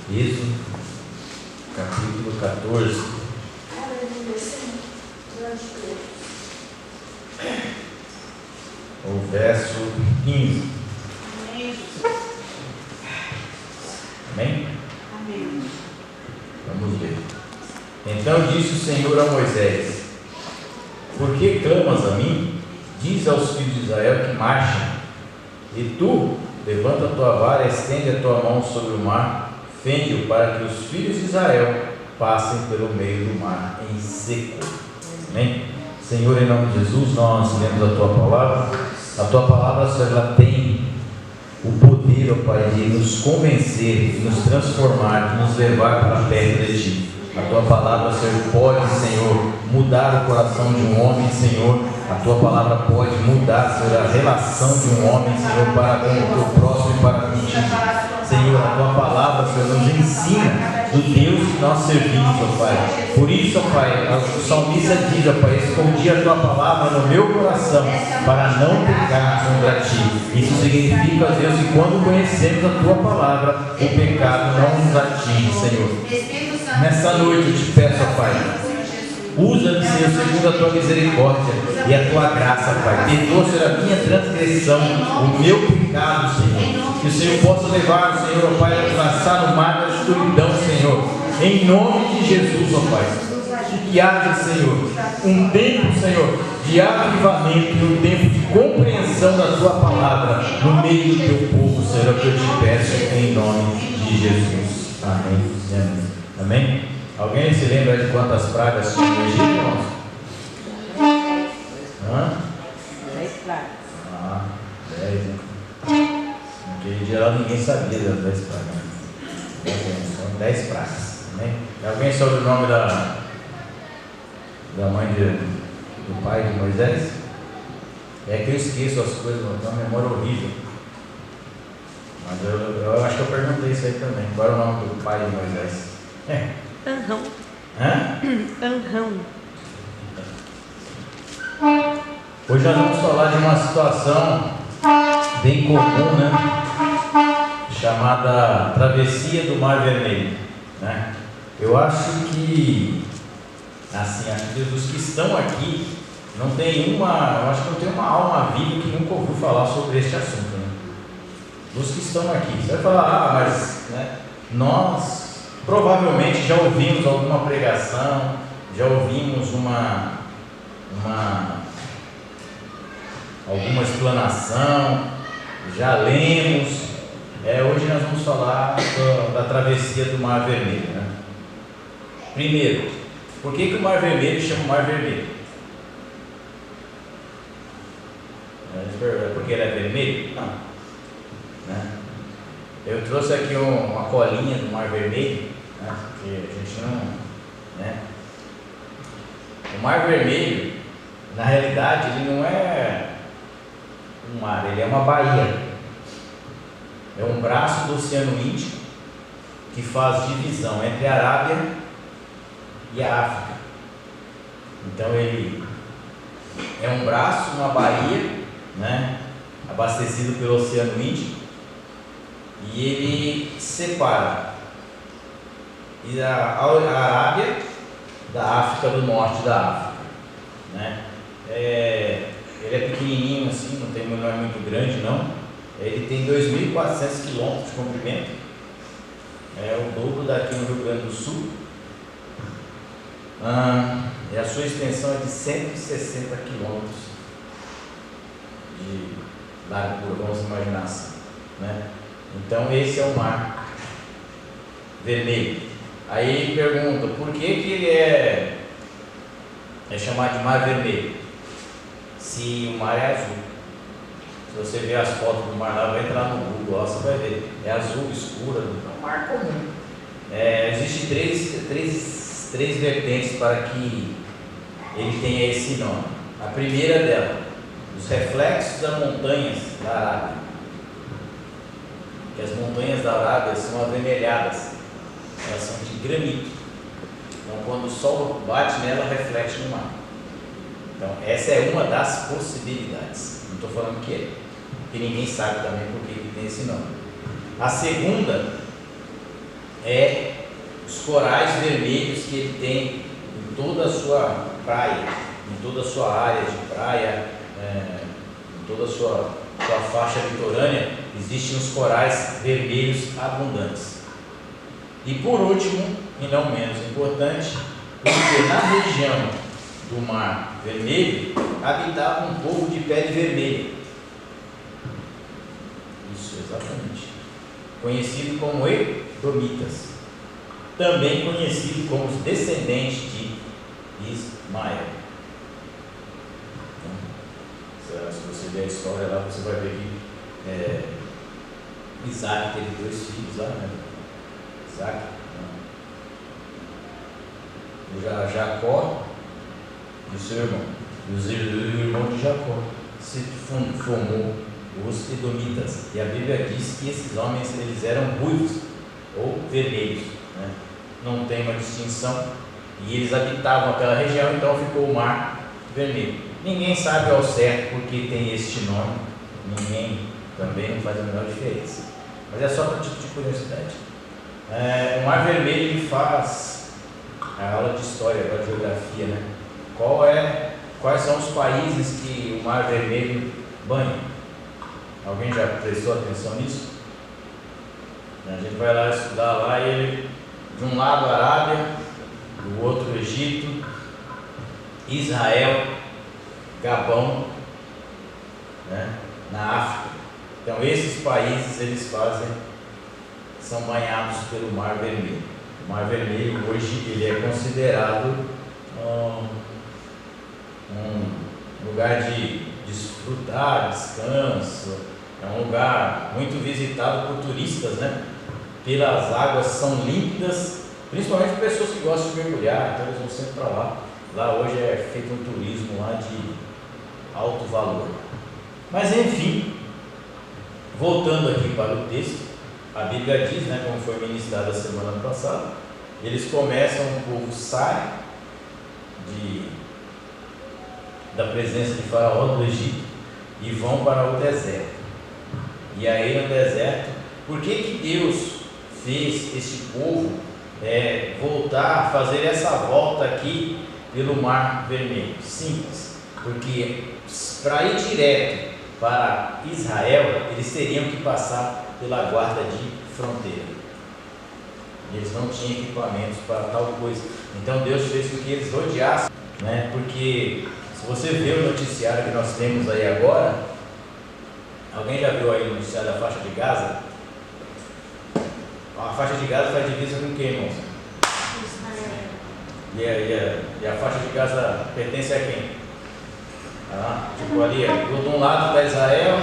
Êxodo, capítulo 14. O verso 15. Amém? Amém. Vamos ver. Então disse o Senhor a Moisés: por que clamas a mim? Diz aos filhos de Israel que marchem. E tu, levanta a tua vara e estende a tua mão sobre o mar, fende-o para que os filhos de Israel passem pelo meio do mar em seco. Amém? Senhor, em nome de Jesus, nós lemos a tua palavra. A tua palavra, Senhor, ela tem o poder, ó Pai, de nos convencer, de nos transformar, de nos levar para perto de Ti. A Tua palavra, Senhor, pode, Senhor, mudar o coração de um homem, Senhor. A Tua palavra pode mudar, Senhor, a relação de um homem, Senhor, para com o Teu próximo e para contigo. Senhor, a Tua palavra, Senhor, nos ensina do Deus que nós servimos, ó Pai. Por isso, ó Pai, o salmista diz, ó Pai, escondi a Tua palavra no meu coração para não pecar contra Ti. Isso significa, Deus, que quando conhecemos a Tua palavra, o pecado não nos atinge, Senhor. Nessa noite eu te peço, ó Pai, usa-me, Senhor, segundo a Tua misericórdia e a Tua graça, Pai. Perdoa, Senhor, a minha transgressão, o meu pecado, Senhor. Que o Senhor possa levar, Senhor, ó Pai, a lançar no mar da escuridão, Senhor. Em nome de Jesus, ó Pai. Que haja, Senhor, um tempo, Senhor, de avivamento e um tempo de compreensão da Tua palavra no meio do Teu povo, Senhor, que eu te peço em nome de Jesus. Amém. Amém. Amém? Alguém se lembra de quantas pragas tinha no Egito, irmãos? 10 pragas. 10, né? Naquele dia lá ninguém sabia das 10 pragas. São 10 pragas. Amém? Alguém sabe o nome da mãe do pai de Moisés? É que eu esqueço as coisas, eu tenho uma memória horrível. Mas eu acho que eu perguntei isso aí também. Qual era o nome do pai de Moisés? Anrão. Hã? Anrão. Hoje nós vamos falar de uma situação bem comum, né? Chamada travessia do Mar Vermelho, né? Eu acho que, assim, os que estão aqui, eu acho que não tem uma alma viva que nunca ouviu falar sobre este assunto, né? Dos que estão aqui, você vai falar, mas, né, nós provavelmente já ouvimos alguma pregação, já ouvimos alguma explanação, já lemos. Hoje nós vamos falar da travessia do Mar Vermelho, né? Primeiro, por que o Mar Vermelho chama Mar Vermelho? Porque ele é vermelho? Não, né? Eu trouxe aqui uma colinha do Mar Vermelho, né? Que a gente não, né? O Mar Vermelho, na realidade, ele não é um mar, ele é uma baía. É um braço do Oceano Índico que faz divisão entre a Arábia e a África. Então ele é um braço, uma baía, né? Abastecido pelo Oceano Índico, e ele separa a Arábia da África do Norte da África, né? Ele é pequenininho assim, não é muito grande não. Ele tem 2.400 quilômetros de comprimento, é o dobro daqui no Rio Grande do Sul, e a sua extensão é de 160 quilômetros de largura, vamos imaginar assim, né? Então esse é o Mar Vermelho. Aí pergunta, por que ele é chamado de Mar Vermelho, se o mar é azul? Se você ver as fotos do mar lá, vai entrar no Google, lá você vai ver, é azul escura, é um mar comum. Existem três vertentes para que ele tenha esse nome. A primeira dela, os reflexos das montanhas da Arábia, que as montanhas da Arábia são avermelhadas, elas são de granito, então quando o sol bate nela, reflete no mar. Então essa é uma das possibilidades, não estou falando que é, porque ninguém sabe também por que tem esse nome. A segunda é os corais vermelhos que ele tem em toda a sua praia, em toda a sua área de praia, em toda a sua faixa litorânea, existem os corais vermelhos abundantes. E por último, e não menos importante, porque na região do Mar Vermelho habitava um povo de pele vermelha. Isso, exatamente. Conhecido como Edomitas, também conhecido como os descendentes de Ismael. Então, se você ver a história lá, você vai ver que Isaac teve 2 filhos lá, né? Isaac, Jacó e o seu irmão. E o irmão de Jacó se formou os Edomitas. E a Bíblia diz que esses homens eles eram ruivos ou vermelhos, né? Não tem uma distinção. E eles habitavam aquela região, então ficou o Mar Vermelho. Ninguém sabe ao certo porque tem este nome. Ninguém também não faz a menor diferença. Mas é só para tipo de curiosidade. O Mar Vermelho ele faz a aula de história, agora de geografia, né? Quais são os países que o Mar Vermelho banha? Alguém já prestou atenção nisso? A gente vai lá estudar lá e ele, de um lado a Arábia, do outro o Egito, Israel, Gabão, né? Na África. Então esses países eles são banhados pelo Mar Vermelho. O Mar Vermelho hoje ele é considerado um lugar de desfrutar, descanso. É um lugar muito visitado por turistas, né? Pelas águas são límpidas, principalmente pessoas que gostam de mergulhar, então eles vão sempre para lá. Lá hoje é feito um turismo lá de alto valor. Mas enfim, voltando aqui para o texto, a Bíblia diz, né, como foi ministrado a semana passada, eles começam, o povo sai da presença de Faraó do Egito e vão para o deserto. E aí no deserto, por que Deus fez este povo voltar a fazer essa volta aqui pelo Mar Vermelho? Simples, porque para ir direto para Israel, eles teriam que passar pela guarda de fronteira. Eles não tinham equipamentos para tal coisa. Então Deus fez com que eles rodeassem, né? Porque se você vê o noticiário que nós temos aí agora, alguém já viu aí o noticiário da faixa de Gaza? A faixa de Gaza faz divisa com quem, irmãos? E a faixa de Gaza pertence a quem? Tipo ali, de um lado está Israel,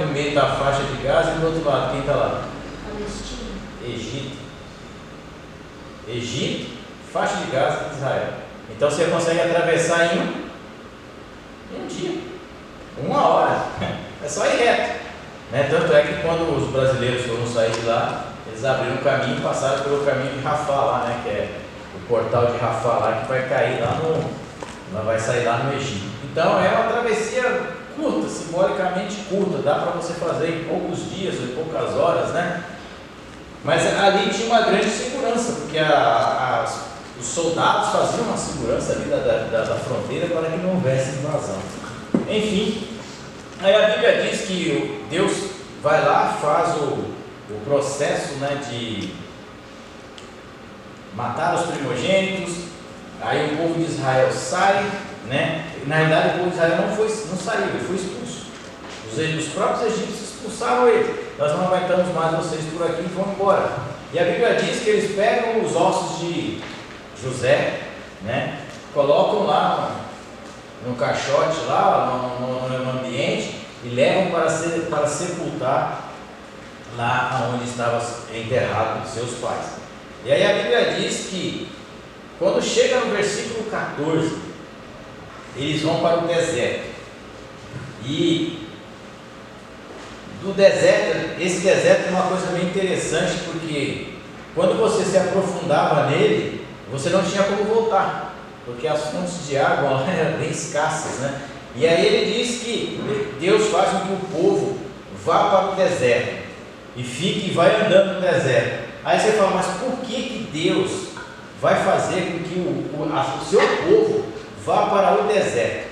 no meio está a faixa de Gaza e do outro lado, quem está lá? Palestina. Egito, faixa de Gaza e Israel. Então você consegue atravessar em um dia, 1 hora, é só ir reto, né? Tanto é que quando os brasileiros foram sair de lá, eles abriram um caminho e passaram pelo caminho de Rafah lá, né? Que é o portal de Rafah lá, que vai cair vai sair lá no Egito. Então é uma travessia curta, simbolicamente curta, dá para você fazer em poucos dias ou em poucas horas, né? Mas ali tinha uma grande segurança, porque os soldados faziam uma segurança ali da fronteira para que não houvesse invasão. Enfim, aí a Bíblia diz que Deus vai lá, faz o processo, né, de matar os primogênitos. Aí o povo de Israel sai, né? Na realidade o povo de Israel não saiu, ele foi expulso. Os próprios egípcios expulsaram ele. Nós não aguentamos mais vocês por aqui e vão embora. E a Bíblia diz que eles pegam os ossos de José, né? Colocam lá no caixote, lá no ambiente, e levam para sepultar lá onde estavam enterrados seus pais. E aí a Bíblia diz que quando chega no versículo 14, eles vão para o deserto. E do deserto, esse deserto é uma coisa bem interessante, porque quando você se aprofundava nele, você não tinha como voltar, porque as fontes de água lá eram bem escassas, né? E aí ele diz que Deus faz com que o povo vá para o deserto e fique e vai andando no deserto, Aí você fala, mas por que Deus vai fazer com que o seu povo vá para o deserto?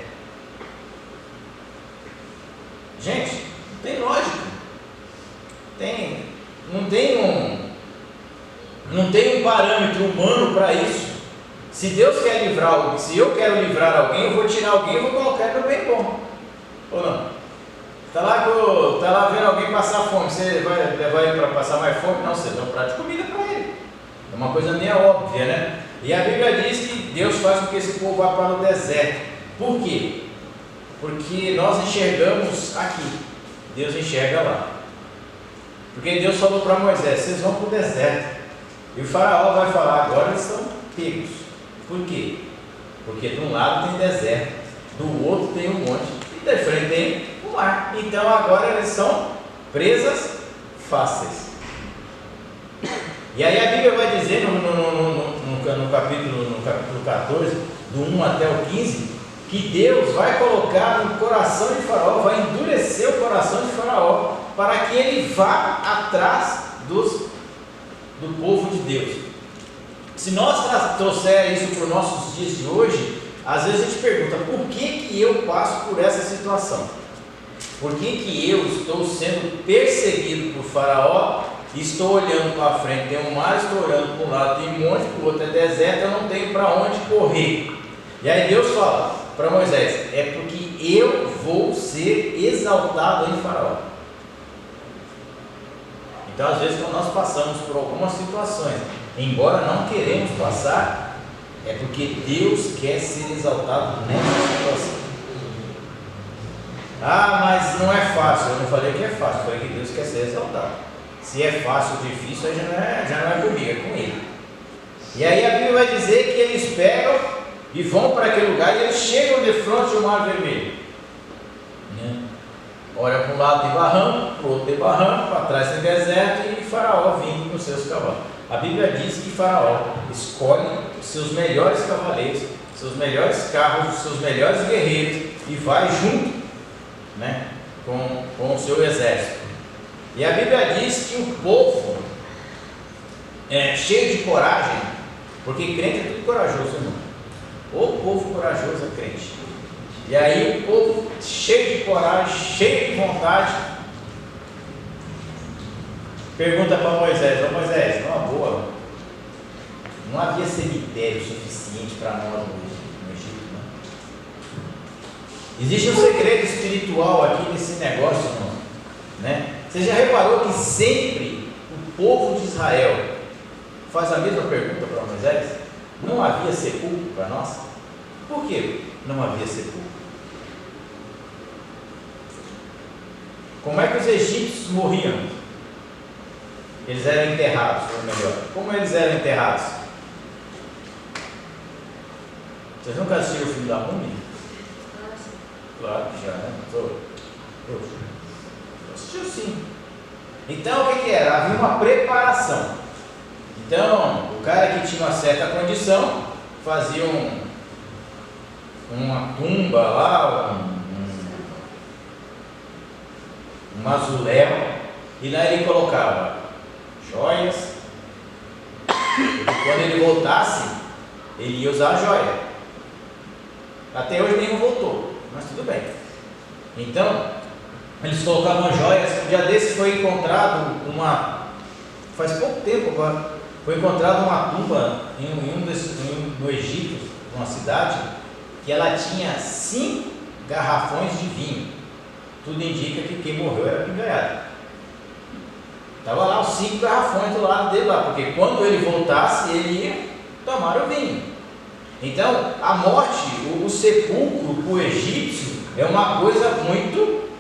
Gente, não tem lógica. Não tem um parâmetro humano para isso. Se Deus quer livrar alguém, se eu quero livrar alguém, eu vou tirar alguém e vou colocar ele no bem bom. Ou não? Tá lá vendo alguém passar fome, você vai levar ele para passar mais fome? Não, você dá um prato de comida para ele. É uma coisa meio óbvia, né? E a Bíblia diz que Deus faz com que esse povo vá para o deserto. Por quê? Porque nós enxergamos aqui, Deus enxerga lá. Porque Deus falou para Moisés, vocês vão para o deserto. E o faraó vai falar, agora eles estão pegos. Por quê? Porque de um lado tem deserto, do outro tem um monte, e de frente tem o mar. Então agora eles são presas fáceis. E aí a Bíblia vai dizer no capítulo 14, do 1 até o 15, que Deus vai colocar no coração de Faraó, vai endurecer o coração de Faraó, para que ele vá atrás do povo de Deus. Se nós trouxer isso para os nossos dias de hoje, às vezes a gente pergunta, por que eu passo por essa situação? Por que eu estou sendo perseguido por Faraó, estou olhando para frente, tem um mar, estou olhando para um lado, tem um monte, para o outro é deserto, eu não tenho para onde correr. E aí Deus fala para Moisés, é porque eu vou ser exaltado em Faraó. Então às vezes quando nós passamos por algumas situações, embora não queremos passar, é porque Deus quer ser exaltado nessa situação. Ah, mas não é fácil. Eu não falei que é fácil, eu falei que Deus quer ser exaltado. Se é fácil ou difícil, aí já não é comigo, é com Ele. E aí a Bíblia vai dizer que eles pegam e vão para aquele lugar e eles chegam de frente ao Mar Vermelho. Olha para um lado tem barranco, para o outro tem barranco, para trás tem deserto e Faraó vindo com seus cavalos. A Bíblia diz que Faraó escolhe os seus melhores cavaleiros, seus melhores carros, os seus melhores guerreiros e vai junto, né, com o seu exército. E a Bíblia diz que o povo é cheio de coragem, porque crente é tudo corajoso, irmão. O povo corajoso é crente. E aí o povo cheio de coragem, cheio de vontade, pergunta para Moisés, Moisés, numa boa, não havia cemitério suficiente para nós no Egito, não? Existe um segredo espiritual aqui nesse negócio, irmão, né? Você já reparou que sempre o povo de Israel faz a mesma pergunta para Moisés? Não havia sepulcro para nós? Por que não havia sepulcro? Como é que os egípcios morriam? Eles eram enterrados, ou melhor, como eles eram enterrados? Vocês nunca assistiram o filme da Múmia? Claro que já, né? Eu assisti sim. Então o que era? Havia uma preparação. Então, o cara que tinha uma certa condição fazia uma tumba lá, um mausoléu, e lá ele colocava joias, e quando ele voltasse, ele ia usar a joia. Até hoje nenhum voltou, mas tudo bem. Então, eles colocavam joias. Um dia desse foi encontrado faz pouco tempo agora, foi encontrada uma tumba no Egito, numa cidade, que ela tinha 5 garrafões de vinho. Tudo indica que quem morreu era apingaiado. Estava lá os 5 garrafões do lado dele lá, porque quando ele voltasse, ele ia tomar o vinho. Então, a morte, o sepulcro para o egípcio é uma coisa muito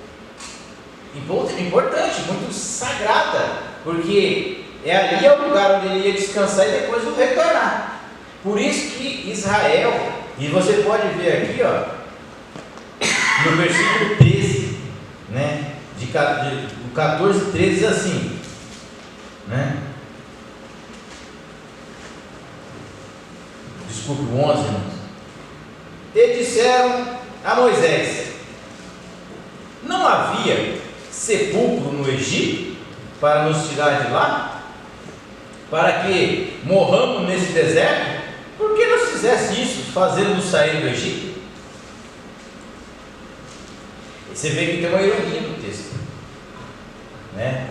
importante, muito sagrada, porque ali é o lugar onde ele ia descansar e depois ia retornar. Por isso que Israel, e você pode ver aqui, ó, no versículo 13, né, do 14, 13 diz assim, né? Desculpe, o 11, irmãos. E disseram a Moisés: não havia sepulcro no Egito para nos tirar de lá? para que morramos nesse deserto? Por que não fizesse isso, fazendo-nos sair do Egito? E você vê que tem uma ironia no texto, né?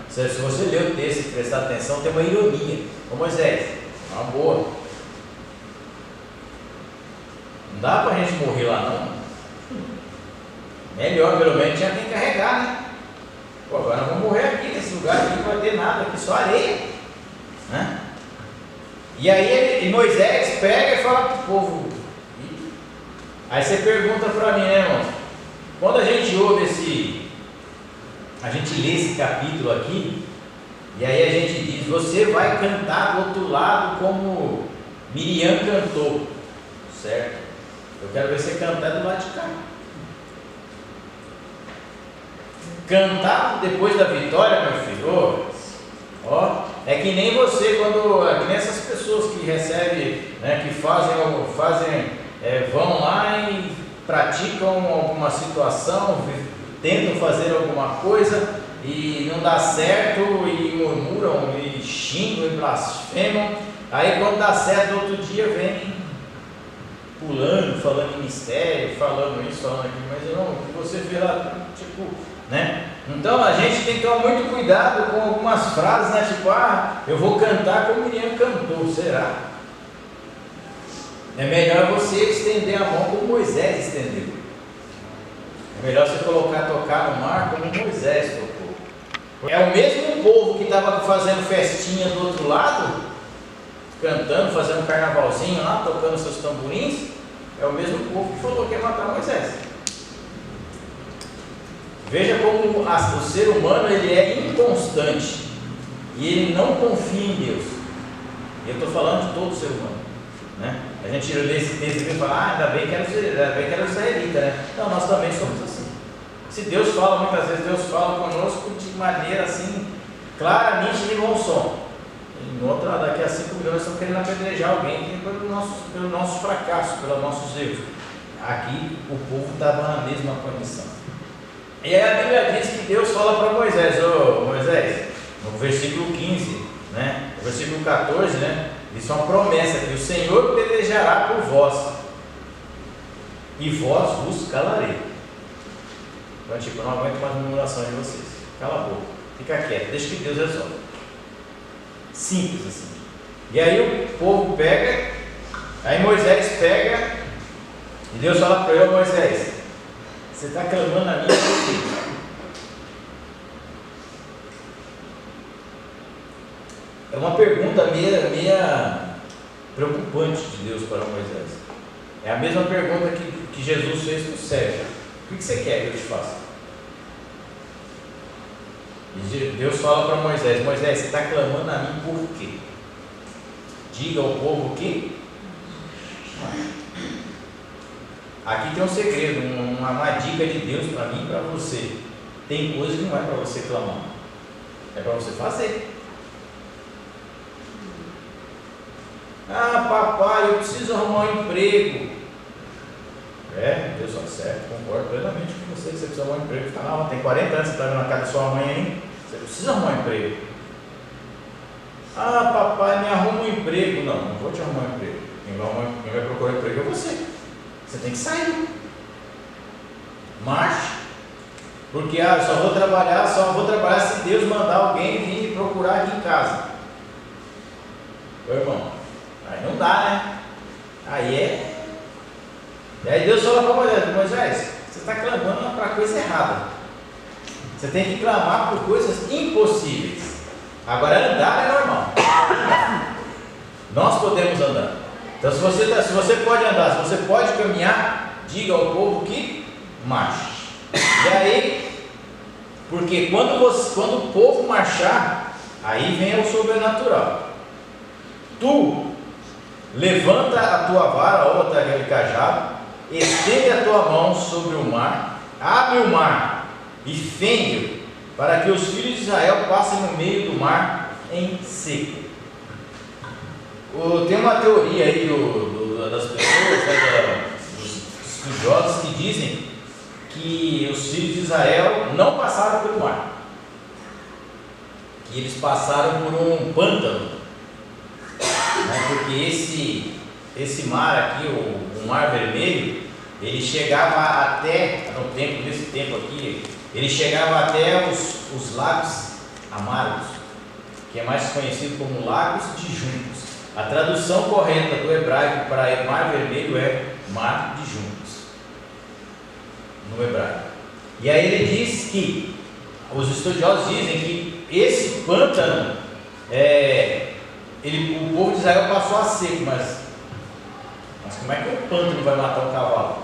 Se você ler o texto e prestar atenção, tem uma ironia. Ô Moisés, uma boa. Não dá para a gente morrer lá não. Melhor, pelo menos tinha quem carregar, né? Pô, agora nós vamos morrer aqui nesse lugar, aqui não vai ter nada, aqui só areia, né? E aí Moisés pega e fala para o povo. Aí você pergunta para mim, né, irmão? Quando a gente ouve a gente lê esse capítulo aqui, e aí a gente diz: você vai cantar do outro lado como Miriam cantou, certo? Eu quero ver você cantar do lado de cá. Cantar depois da vitória, meu filho, ó, é que nem você, é que nem essas pessoas que recebem, né, que vão lá e praticam alguma situação, tentam fazer alguma coisa e não dá certo, e murmuram, e xingam, e blasfemam. Aí quando dá certo, outro dia vem pulando, falando em mistério, falando isso, falando aquilo, mas não, o que você vê lá, tipo, né? Então a gente tem que tomar muito cuidado com algumas frases, né? Tipo, eu vou cantar como Miriam cantou, será? É melhor você estender a mão como Moisés estendeu. É melhor você tocar no mar como Moisés tocou. É o mesmo povo que estava fazendo festinha do outro lado, cantando, fazendo um carnavalzinho lá, tocando seus tamborins. É o mesmo povo que falou que ia matar Moisés. Veja como o ser humano ele é inconstante e ele não confia em Deus. E eu estou falando de todo ser humano, né? A gente lê esse texto e fala: ainda bem que era israelita, né? Não, nós também somos assim. Se Deus fala, muitas vezes Deus fala conosco de maneira assim, claramente de bom som. Daqui a 5 milhões estão querendo apedrejar alguém pelo nosso fracasso, pelos nossos erros. Aqui o povo estava na mesma condição. E aí a Bíblia diz que Deus fala para Moisés: Moisés, no versículo 15, né? No versículo 14, né? Isso é uma promessa que o Senhor pelejará por vós, e vós vos calarei. Então, tipo, eu não aguento mais murmuração de vocês. Cala a boca, fica quieto, deixa que Deus resolve. Simples assim. E aí o povo pega, aí Moisés pega, e Deus fala para ele: Moisés, você está clamando a mim por quê? É uma pergunta meia preocupante de Deus para Moisés. É a mesma pergunta que Jesus fez para o Sérgio: o que você quer que eu te faça? E Deus fala para Moisés: Moisés, você está clamando a mim por quê? Diga ao povo que. Aqui tem um segredo, uma dica de Deus para mim e para você. Tem coisa que não é para você clamar, é para você fazer. Papai, eu preciso arrumar um emprego. Deus está certo, concordo plenamente com você que você precisa arrumar um emprego. Tem 40 anos que você está na casa da sua mãe aí. Você precisa arrumar um emprego. Papai, me arruma um emprego. Não vou te arrumar um emprego. Quem vai procurar um emprego é você. Você tem que sair. Marche. Porque eu só vou trabalhar se Deus mandar alguém vir me procurar aqui em casa. Meu irmão, aí não dá, né? E aí Deus fala para Moisés: você está clamando para coisa errada. Você tem que clamar por coisas impossíveis. Agora andar é normal. Nós podemos andar. Então se você pode andar, se você pode caminhar, diga ao povo que marche. E aí, porque quando o povo marchar, aí vem o sobrenatural. Tu levanta a tua vara ou aquele cajado, estende a tua mão sobre o mar, abre o mar e fende-o, para que os filhos de Israel passem no meio do mar em seco. Tem uma teoria aí das pessoas, dos estudiosos, que dizem que os filhos de Israel não passaram pelo mar, e eles passaram por um pântano, né? Porque esse mar aqui, o Mar Vermelho, ele chegava até, nesse tempo aqui, ele chegava até os lagos amargos, que é mais conhecido como Lagos de Juncos. A tradução correta do hebraico para Mar Vermelho é Mar de Juncos, no hebraico. E aí ele diz que, os estudiosos dizem que esse pântano, o povo de Israel passou a seco, mas como é que o pântano vai matar o cavalo?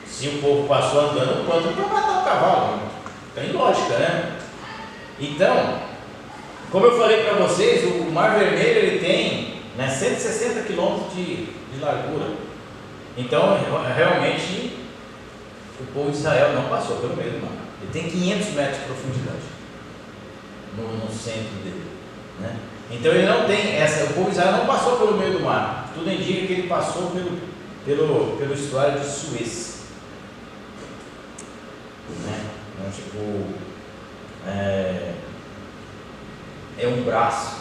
Se o povo passou andando, o pântano vai matar o cavalo. Tem lógica, né? Então, como eu falei para vocês, o Mar Vermelho ele tem, né, 160 quilômetros de largura. Então, realmente, o povo de Israel não passou pelo meio do mar. Ele tem 500 metros de profundidade no centro dele, né? Então ele não tem o povo de Israel não passou pelo meio do mar. Tudo indica que ele passou pelo estuário de Suez, né? Então, tipo, é um braço,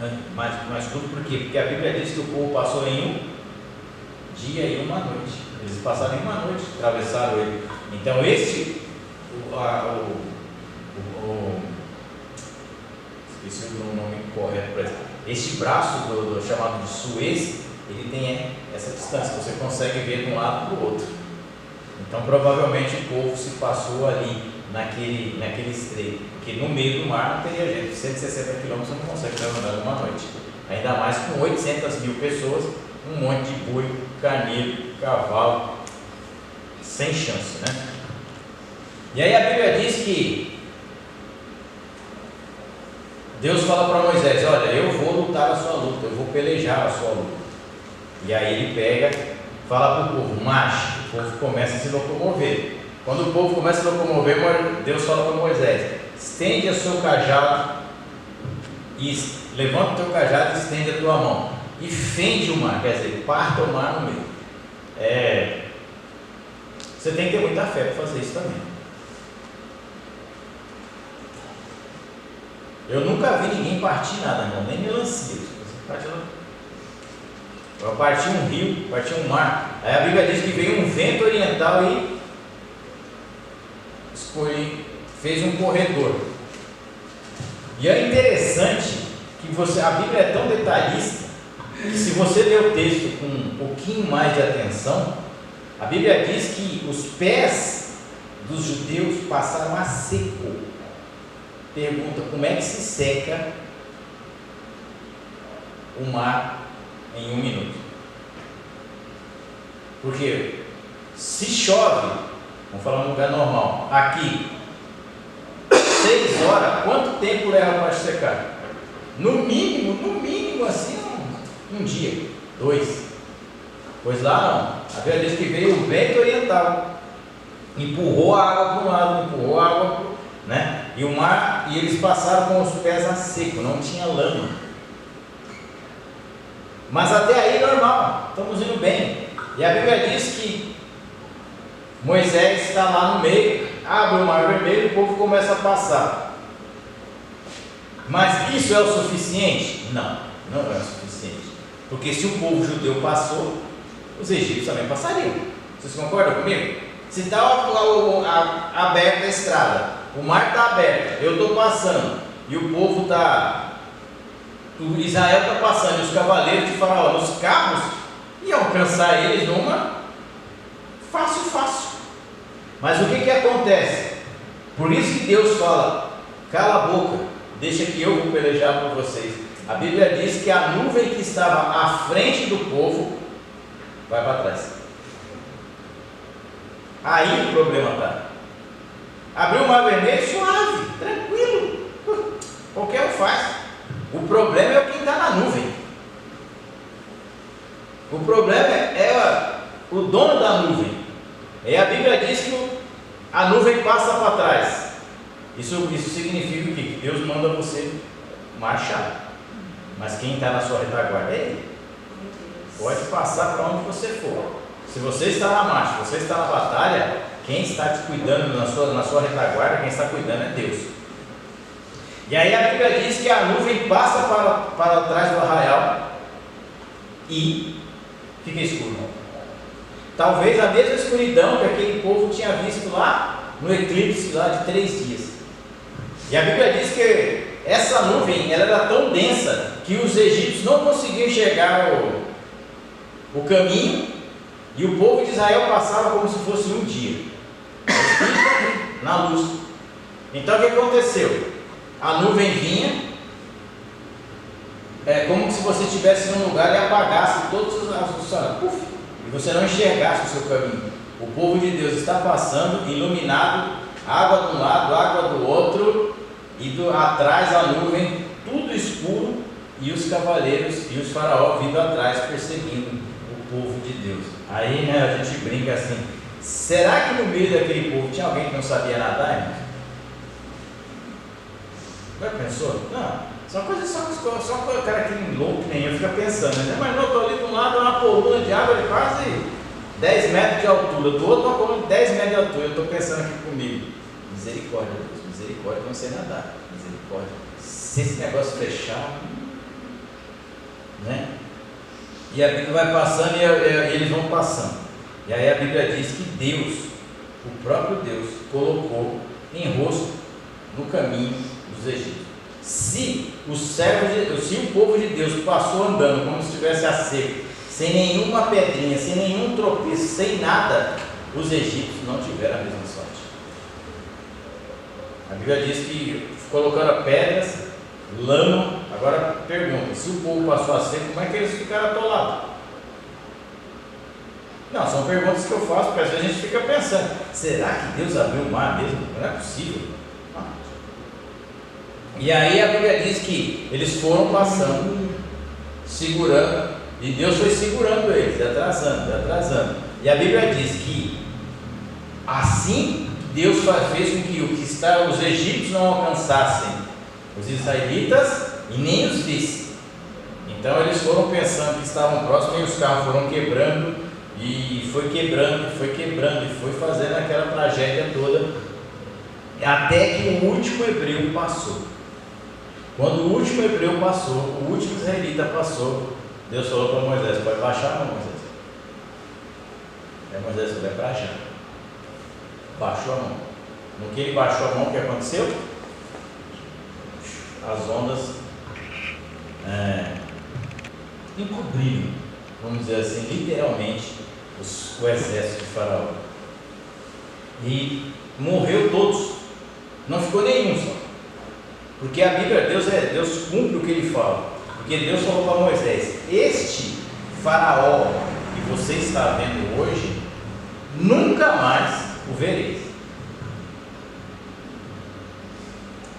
né? Mas tudo por quê? Porque a Bíblia diz que o povo passou em um dia e uma noite. Eles passaram em uma noite, atravessaram ele. Então esqueci o nome correto para isso. Este braço do chamado de Suez, ele tem essa distância, você consegue ver de um lado para o outro. Então provavelmente o povo se passou ali naquele estreito, porque no meio do mar não teria jeito. 160 quilômetros você não consegue andar numa noite, ainda mais com 800 mil pessoas, um monte de boi, carneiro, cavalo, sem chance, né? E aí a Bíblia diz que Deus fala para Moisés: olha, eu vou lutar a sua luta, eu vou pelejar a sua luta. E aí ele pega, fala para o povo: marche. O povo começa a se locomover. Quando o povo começa a se locomover, Deus fala para Moisés: estende o seu cajado, e levanta o teu cajado e estende a tua mão, e fende o mar, quer dizer, parta o mar no meio. Você tem que ter muita fé para fazer isso também. Eu nunca vi ninguém partir nada, não, nem melancia. Eu parti um rio, parti um mar. Aí a Bíblia diz que veio um vento oriental e fez um corredor. E é interessante que a Bíblia é tão detalhista que, se você ler o texto com um pouquinho mais de atenção, a Bíblia diz que os pés dos judeus passaram a seco. Pergunta: como é que se seca o mar em 1 minuto? Porque se chove, vamos falar no lugar normal, aqui 6 horas, quanto tempo leva para secar? No mínimo assim, um dia, 2. Pois lá não. A Bíblia diz que veio o vento oriental, empurrou a água para um lado, empurrou a água para o, né? E o mar, e eles passaram com os pés a seco, não tinha lama. Mas até aí normal, estamos indo bem. E a Bíblia diz que Moisés está lá no meio, abre o Mar Vermelho e o povo começa a passar. Mas isso é o suficiente? Não, não é o suficiente. Porque se o povo judeu passou, os egípcios também passariam. Vocês concordam comigo? Se está aberta a estrada, o mar está aberto, eu estou passando, e o povo está, Israel está passando, e os cavaleiros de Faraó nos carros, iam alcançar eles numa fácil. Mas o que acontece? Por isso que Deus fala: cala a boca, deixa que eu vou pelejar por vocês. A Bíblia diz que a nuvem que estava à frente do povo vai para trás. Aí o problema está. Abriu o Mar Vermelho, suave, tranquilo, qualquer um faz. O problema é quem está na nuvem. O problema é o dono da nuvem. E a Bíblia diz que a nuvem passa para trás. Isso significa o quê? Que Deus manda você marchar. Mas quem está na sua retaguarda é Ele. Pode passar para onde você for. Se você está na marcha, você está na batalha, Quem está te cuidando na sua retaguarda, quem está cuidando é Deus. E aí a Bíblia diz que a nuvem passa para trás do arraial e fica escuro. Talvez a mesma escuridão que aquele povo tinha visto lá no eclipse lá de 3 dias. E a Bíblia diz que essa nuvem ela era tão densa que os egípcios não conseguiam enxergar o caminho, e o povo de Israel passava como se fosse um dia na luz. Então o que aconteceu? A nuvem vinha, como se você estivesse num lugar e apagasse todos os e você não enxergasse o seu caminho. O povo de Deus está passando iluminado, água de um lado, água do outro, e atrás a nuvem, tudo escuro, e os cavaleiros e os faraós vindo atrás perseguindo o povo de Deus. Aí, né, a gente brinca assim: será que no meio daquele povo tinha alguém que não sabia nadar, irmão? Já pensou? Não, só coisa só o cara que louco nem eu fica pensando, né? Mas não, estou ali de um lado, uma coluna de água de quase 10 metros de altura, do outro uma coluna de 10 metros de altura. Eu estou pensando aqui comigo: misericórdia, Deus, misericórdia, não sei nadar, misericórdia. Se esse negócio fechar, né? E a Bíblia vai passando e eles vão passando. E aí a Bíblia diz que Deus, o próprio Deus, colocou enrosco no caminho dos egípcios. Se o povo de Deus passou andando como se estivesse a seco, sem nenhuma pedrinha, sem nenhum tropeço, sem nada, os egípcios não tiveram a mesma sorte. A Bíblia diz que colocaram pedras, lama. Agora pergunta: se o povo passou a seco, como é que eles ficaram atolados? Não, são perguntas que eu faço, porque às vezes a gente fica pensando: será que Deus abriu o mar mesmo? Não é possível. Não. E aí a Bíblia diz que eles foram passando, segurando, e Deus foi segurando eles, atrasando. E a Bíblia diz que assim Deus fez com que os egípcios não alcançassem os israelitas e nem os vissem. Então eles foram pensando que estavam próximos, e os carros foram quebrando, e foi quebrando, e foi fazendo aquela tragédia toda, até que o último hebreu passou. Quando o último hebreu passou, o último israelita passou, Deus falou para Moisés: pode baixar a mão, Moisés. Aí Moisés falou: é para já. Baixou a mão. No que ele baixou a mão, o que aconteceu? As ondas encobriram, vamos dizer assim, literalmente, o exército de Faraó. E morreu todos, não ficou nenhum só. Porque a Bíblia, Deus cumpre o que ele fala. Porque Deus falou para Moisés: este Faraó que você está vendo hoje, nunca mais o vereis.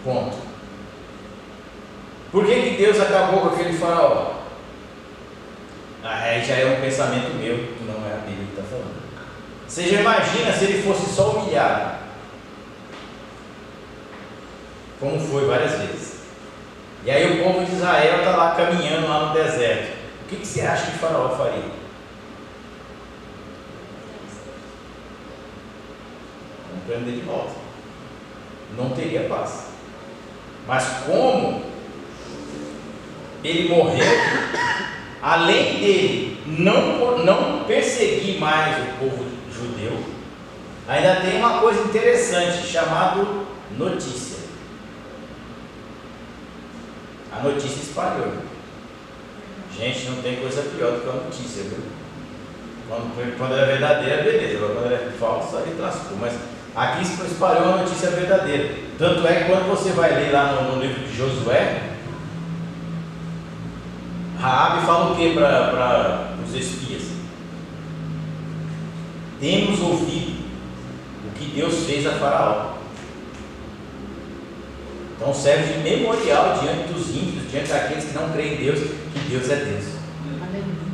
Ponto. Por que Deus acabou com aquele Faraó? Aí já é um pensamento meu, que não é a Bíblia que está falando. Você já imagina se ele fosse só humilhado, como foi várias vezes. E aí o povo de Israel está lá caminhando lá no deserto. O que você acha que Faraó faria? Vamos prender de volta. Não teria paz. Mas como ele morreu, além dele não perseguir mais o povo judeu, ainda tem uma coisa interessante chamado notícia. A notícia espalhou. Gente, não tem coisa pior do que a notícia, viu? Quando é verdadeira, beleza. Agora quando é falsa, aí lascou. Mas aqui se espalhou a notícia verdadeira. Tanto é que quando você vai ler lá no livro de Josué, Raabe fala o que para os espias? Temos ouvido o que Deus fez a Faraó. Então serve de memorial diante dos ímpios, diante daqueles que não creem em Deus, que Deus é Deus.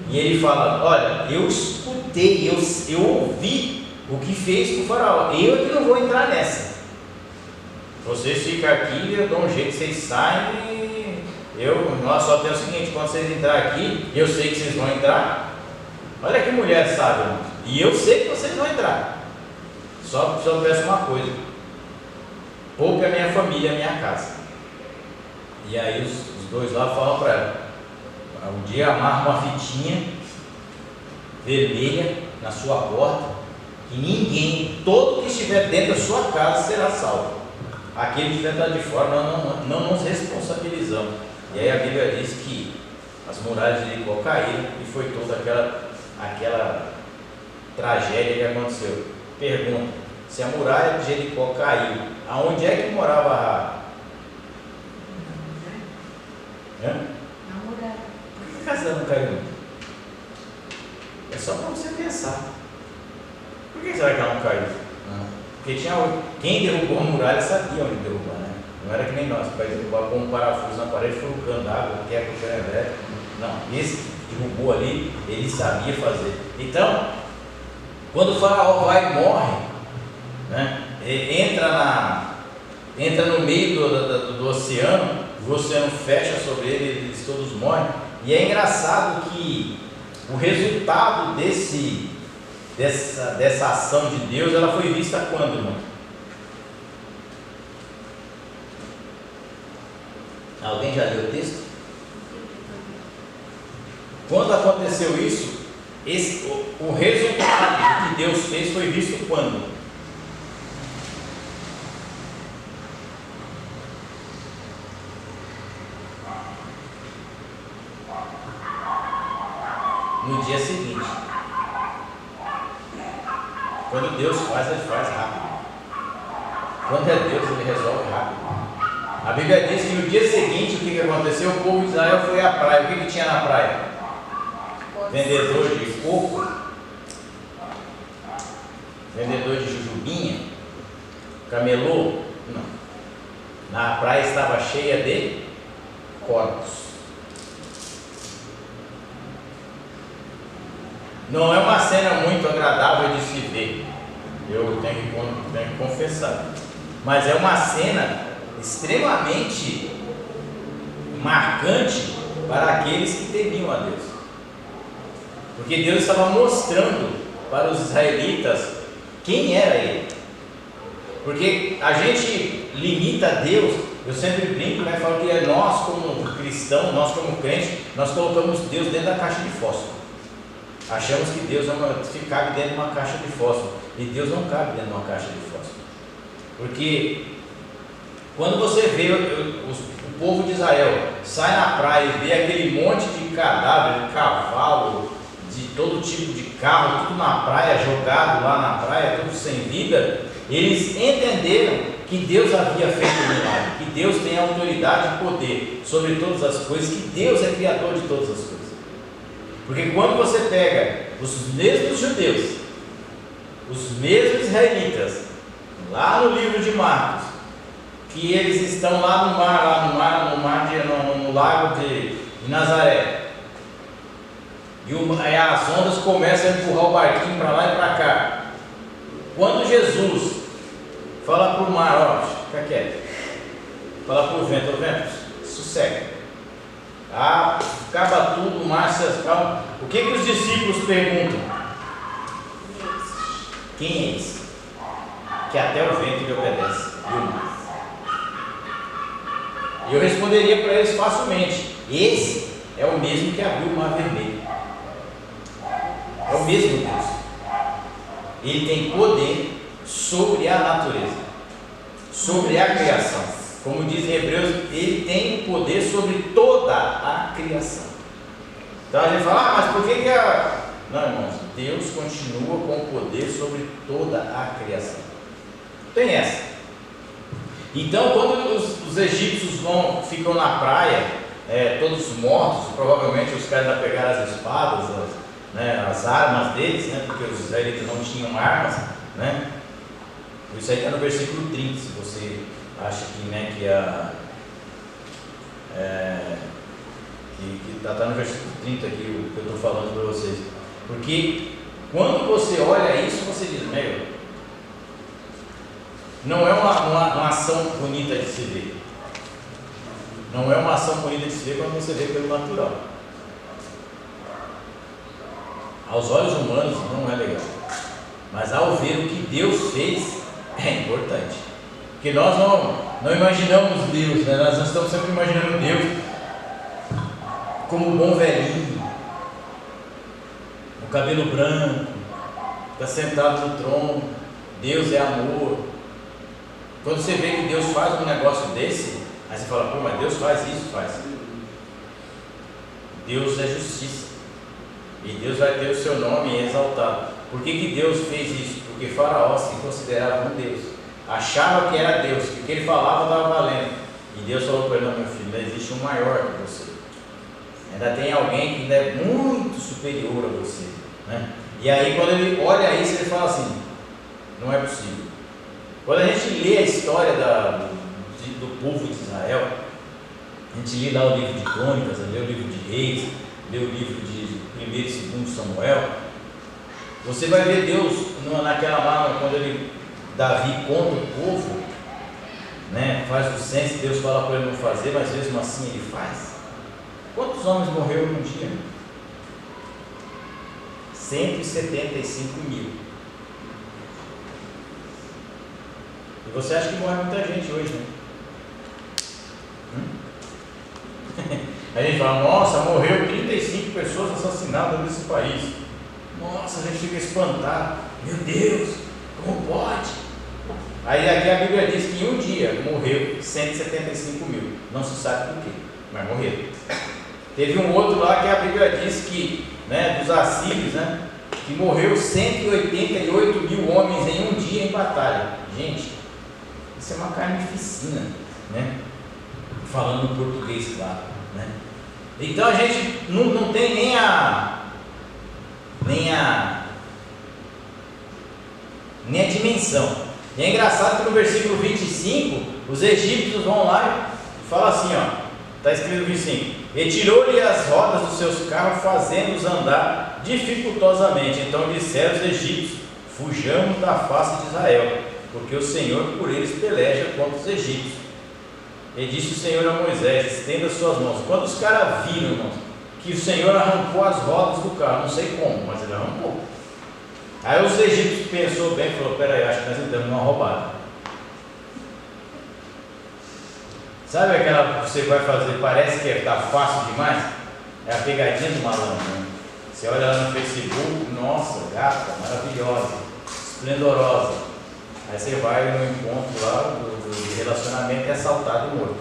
E ele fala: olha, eu escutei, eu ouvi o que fez com o Faraó. Eu é que não vou entrar nessa. Vocês ficam aqui, eu dou um jeito, vocês saem. Nós só temos o seguinte: quando vocês entrarem aqui, eu sei que vocês vão entrar. Olha que mulher sábia, e eu sei que vocês vão entrar. só peço uma coisa: poupe a minha família, a minha casa. E aí os dois lá falam para ela: um dia amarra uma fitinha vermelha na sua porta, que ninguém, todo que estiver dentro da sua casa será salvo. Aquele que estiver lá de fora, não nos responsabilizamos. E aí a Bíblia diz que as muralhas de Jericó caíram e foi toda aquela tragédia que aconteceu. Pergunta: se a muralha de Jericó caiu, aonde é que morava Raabe? Na muralha. Por que a casa dela não caiu? É só para você pensar. Por que será que ela não caiu? Porque quem derrubou a muralha sabia onde derrubar, né? Não era que nem nós, que vai derrubar com um parafuso na parede, foi um cano d'água, quebra o cano elétrico. Não, esse que derrubou ali, ele sabia fazer. Então, quando o faraó vai e morre, né, entra no meio do oceano, o oceano fecha sobre ele, eles todos morrem. E é engraçado que o resultado dessa ação de Deus, ela foi vista quando, irmão? Alguém já leu o texto? Quando aconteceu isso, o resultado que Deus fez foi visto quando? No dia seguinte. Quando Deus faz, ele faz rápido. Quando é Deus, ele resolve rápido. A Bíblia diz que no dia seguinte, o que aconteceu? O povo de Israel foi à praia. O que tinha na praia? Vendedor de coco, vendedor de jujubinha, camelô. Não. Na praia estava cheia de corpos. Não é uma cena muito agradável de se ver, eu tenho que confessar, mas é uma cena extremamente marcante para aqueles que temiam a Deus, porque Deus estava mostrando para os israelitas quem era Ele. Porque a gente limita Deus, eu sempre brinco, né, falo que nós como cristãos, nós como crentes, nós colocamos Deus dentro da caixa de fósforo. Achamos que Deus cabe dentro de uma caixa de fósforo, e Deus não cabe dentro de uma caixa de fósforo. Porque quando você vê o povo de Israel sai na praia e vê aquele monte de cadáver, de cavalo, de todo tipo de carro, tudo na praia, jogado lá na praia, tudo sem vida, eles entenderam que Deus havia feito o milagre, que Deus tem autoridade e poder sobre todas as coisas, que Deus é criador de todas as coisas. Porque quando você pega os mesmos judeus, os mesmos israelitas, lá no livro de Marcos, que eles estão lá no lago de Nazaré, e as ondas começam a empurrar o barquinho para lá e para cá. Quando Jesus fala para o mar: ó, fica quieto, fala para o vento, sossega. Acaba tudo, o mar se acalma. O que os discípulos perguntam? Quem é esse? Que até o vento lhe obedece, e o mar. E eu responderia para eles facilmente: esse é o mesmo que abriu o mar vermelho. É o mesmo Deus. Ele tem poder sobre a natureza, sobre a criação. Como diz em Hebreus, ele tem poder sobre toda a criação. Então a gente fala: mas por que Não, irmãos, Deus continua com o poder sobre toda a criação. Tem essa. Então, quando os egípcios ficam na praia, todos mortos, provavelmente os caras ainda pegaram as espadas, as armas deles, porque os israelitas não tinham armas, Isso aí está no versículo 30, se você acha que está no versículo 30 aqui o que eu estou falando para vocês. Porque quando você olha isso, você diz: meu, não é uma ação bonita de se ver. Não é uma ação bonita de se ver quando você vê pelo natural. Aos olhos humanos não é legal. Mas ao ver o que Deus fez, é importante. Porque nós não imaginamos Deus, né? Nós estamos sempre imaginando Deus como um bom velhinho, o cabelo branco, está sentado no trono. Deus é amor. Quando você vê que Deus faz um negócio desse, aí você fala, pô, mas Deus faz isso, faz. Deus é justiça, e Deus vai ter o seu nome exaltado. Por que Deus fez isso? Porque Faraó se considerava um Deus, achava que era Deus, que o que ele falava estava valendo. E Deus falou para ele, não, meu filho, ainda existe um maior que você, ainda tem alguém que ainda é muito superior a você, né? E aí quando ele olha isso, ele fala assim, não é possível. Quando a gente lê a história do povo de Israel, a gente lê lá o livro de Crônicas, lê o livro de Reis, lê o livro de 1 e 2 Samuel, você vai ver Deus naquela lá, quando Davi contra o povo, né, faz o censo, Deus fala para ele não fazer, mas mesmo assim ele faz. Quantos homens morreram num dia? 175 mil. E você acha que morre muita gente hoje, né? A gente fala, nossa, morreu 35 pessoas assassinadas nesse país. Nossa, a gente fica espantado. Meu Deus, como pode? Aí aqui a Bíblia diz que em um dia morreu 175 mil. Não se sabe por quê, mas morreram. Teve um outro lá que a Bíblia diz que, né, dos assírios, né, que morreu 188 mil homens em um dia em batalha. Gente, isso é uma carnificina, né? Falando em português, claro, né? Então a gente não tem nem a dimensão. E é engraçado que no versículo 25, os egípcios vão lá e falam assim, ó, está escrito no 25: retirou-lhe as rodas dos seus carros, fazendo-os andar dificultosamente. Então disseram os egípcios: fujamos da face de Israel, porque o Senhor por eles peleja contra os egípcios. E disse o Senhor a Moisés: estenda suas mãos. Quando os caras viram, irmãos, que o Senhor arrancou as rodas do carro, não sei como, mas ele arrancou. Aí os egípcios pensou bem e falou: peraí, acho que nós entramos numa roubada. Sabe aquela que você vai fazer, parece que está fácil demais? É a pegadinha do malandro, né? Você olha lá no Facebook, nossa, gata, maravilhosa, esplendorosa. Aí você vai no encontro lá do relacionamento e é assaltado e morto.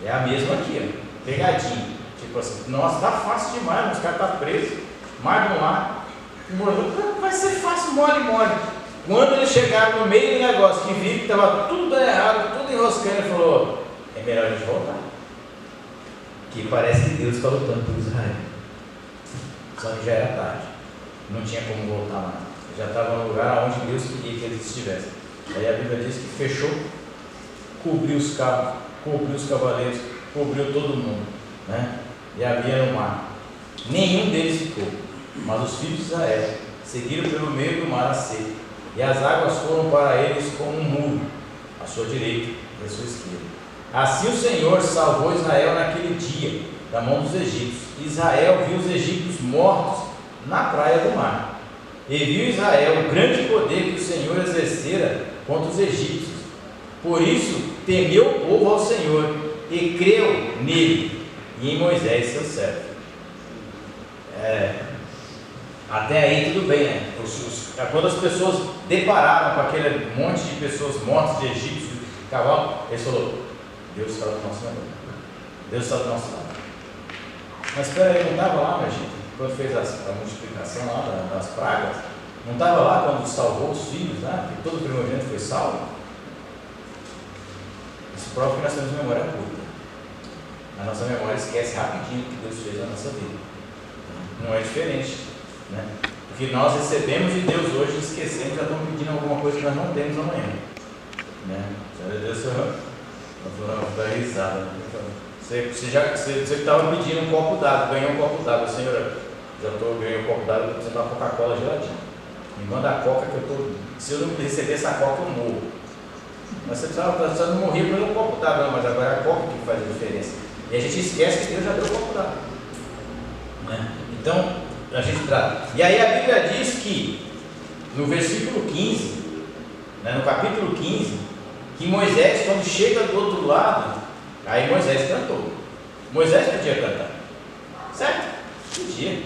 É a mesma aqui, ó, pegadinha. Tipo assim, nossa, tá fácil demais, os caras estão presos, mais de um lado, vai ser fácil, mole. Quando eles chegaram no meio do negócio, que viram que estava tudo errado, tudo enroscando, ele falou: é melhor a gente voltar. Que parece que Deus está lutando por Israel. Só que já era tarde, não tinha como voltar mais. Já estava no lugar onde Deus queria que eles estivessem. Aí a Bíblia diz que fechou, cobriu os carros, cobriu os cavaleiros, cobriu todo mundo, né? E havia no mar. Nenhum deles ficou, mas os filhos de Israel seguiram pelo meio do mar a seco, e as águas foram para eles como um muro, à sua direita e à sua esquerda. Assim o Senhor salvou Israel naquele dia da mão dos egípcios. Israel viu os egípcios mortos na praia do mar. E viu Israel o grande poder que o Senhor exercera contra os egípcios. Por isso temeu o povo ao Senhor e creu nele e em Moisés seu servo. Até aí tudo bem, né? Quando as pessoas depararam com aquele monte de pessoas mortas, de egípcios, de cavalo, eles falaram: Deus está do nosso lado. Deus está do nosso lado. Mas espera aí, não estava lá, minha gente? Quando fez a multiplicação lá das pragas, não estava lá quando salvou os filhos, né? Que todo primogênito foi salvo? Isso prova que nós temos memória curta. A nossa memória esquece rapidinho o que Deus fez na nossa vida. Não é diferente, né? O que nós recebemos de Deus hoje, esquecemos, já estamos pedindo alguma coisa que nós não temos amanhã, né? Deus vai dar risada, né? Você que estava pedindo um copo d'água, ganhou um copo d'água: Senhor, ganhei um copo d'água, vou precisar uma Coca-Cola geladinha, me manda a Coca que eu estou, se eu não receber essa Coca eu morro. Mas você não morrer pelo copo d'água, mas agora é a Coca que faz a diferença. E a gente esquece que Deus já deu o copo d'água, né? Então, a gente trata. E aí a Bíblia diz que, no versículo 15, no capítulo 15, que Moisés, quando chega do outro lado, aí Moisés cantou. Moisés podia cantar, certo? Podia.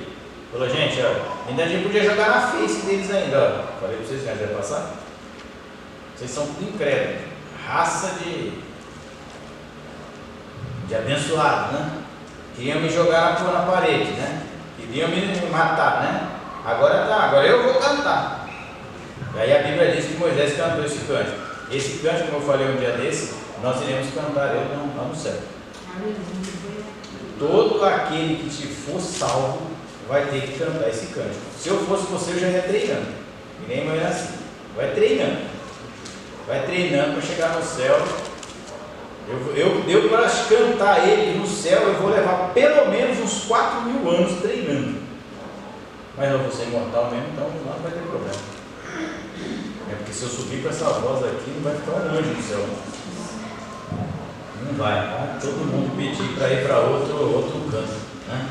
Falou, gente, ó, ainda a gente podia jogar na face deles ainda, ó. Falei para vocês que vai passar. Vocês são incrédulos, raça de abençoados, né? Queriam me jogar na parede, né? Queriam me matar, né? Agora eu vou cantar. E aí a Bíblia diz que Moisés cantou esse cântico. Esse cântico, como eu falei um dia desse, nós iremos cantar ele lá no céu. Todo aquele que te for salvo vai ter que cantar esse cântico. Se eu fosse você, eu já ia treinando. E nem mais assim. Vai treinando para chegar no céu. Eu para cantar ele no céu, eu vou levar pelo menos uns 4.000 anos treinando. Mas eu vou ser imortal mesmo, então não vai ter problema. É porque se eu subir com essa voz aqui, não vai ficar um anjo no céu. Não vai, tá? Todo mundo pedir para ir para outro canto, né?